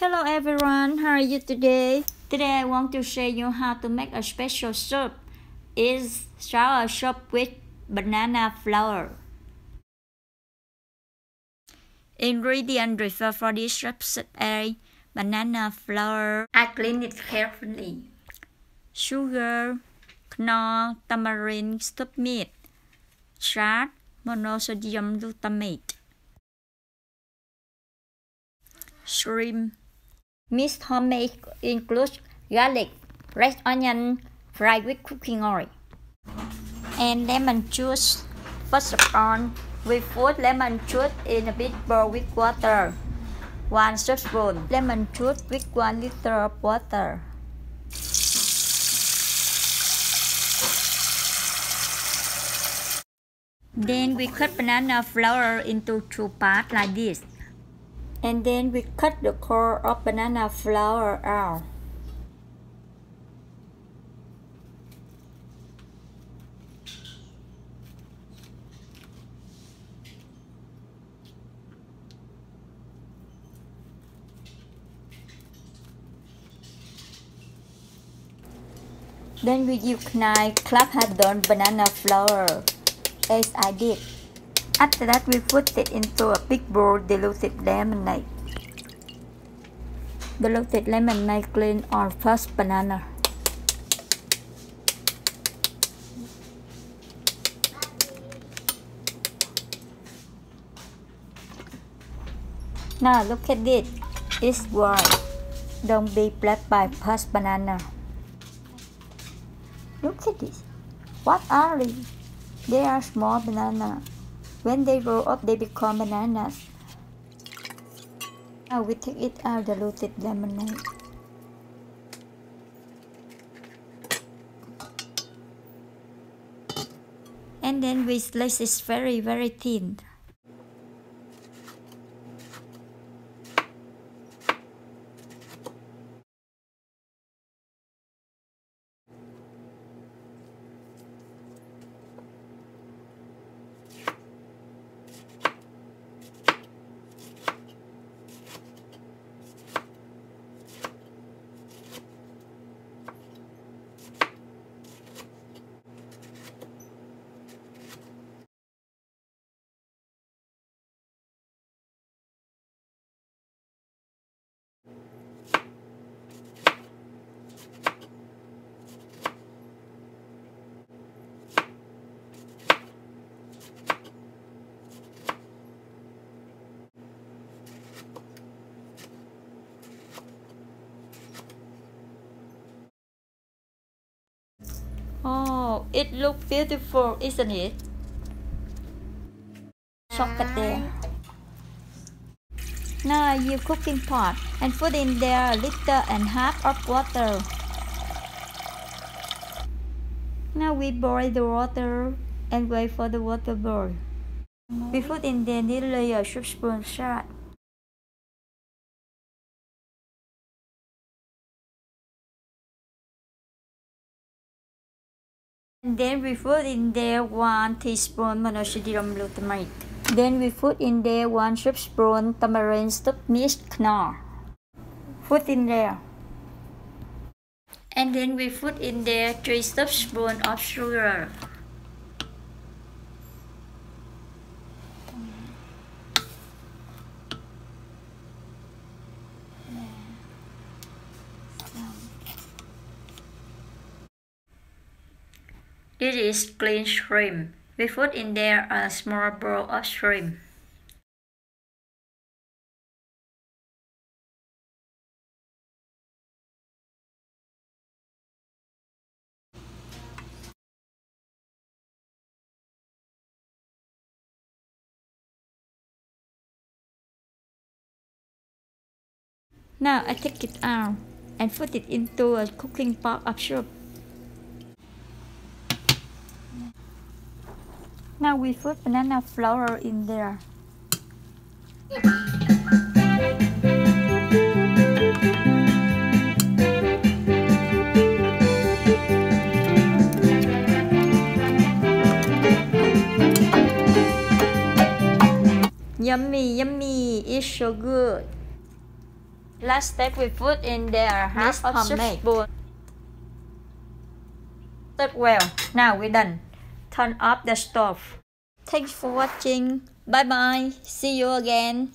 Hello everyone, how are you today? Today I want to show you how to make a special soup. It's sour soup with banana flour. Ingredients referred for this recipe are banana flour. I clean it carefully. Sugar, knorr, tamarind, stuffed meat, salt, monosodium glutamate, shrimp. Mixed homemade includes garlic, red onion fried with cooking oil, and lemon juice. First of all, we put lemon juice in a big bowl with water. 1 tablespoon lemon juice with 1 liter of water. Then we cut banana flour into 2 parts like this. And then we cut the core of banana flour out. Then we use knife clap hardened banana flour, as I did. After that, we put it into a big bowl diluted lemonade. Diluted lemonade clean all first banana. Now look at it. It's white. Don't be black by first banana. Look at this. What are they? They are small banana. When they grow up, they become bananas. Now we take it out diluted lemonade. And then we slice it very thin. Oh, it looks beautiful, isn't it? Chocolate there. Now I use cooking pot and put in there 1.5 liters of water. Now we boil the water and wait for the water boil. We put in there nearly a tablespoon salt. And then we put in there 1 teaspoon monosodium glutamate. Then we put in there 1 tablespoon tamarind stuffed meat knorr. Put in there. And then we put in there 3 tablespoons of sugar. This is clean shrimp. We put in there a small bowl of shrimp. Now I take it out and put it into a cooking pot of soup. Now we put banana flour in there. Yummy, yummy, it's so good. Last step, we put in there half of soup spoon. Stir well. Now we're done. Turn off the stove. Thanks for watching. Bye bye. See you again.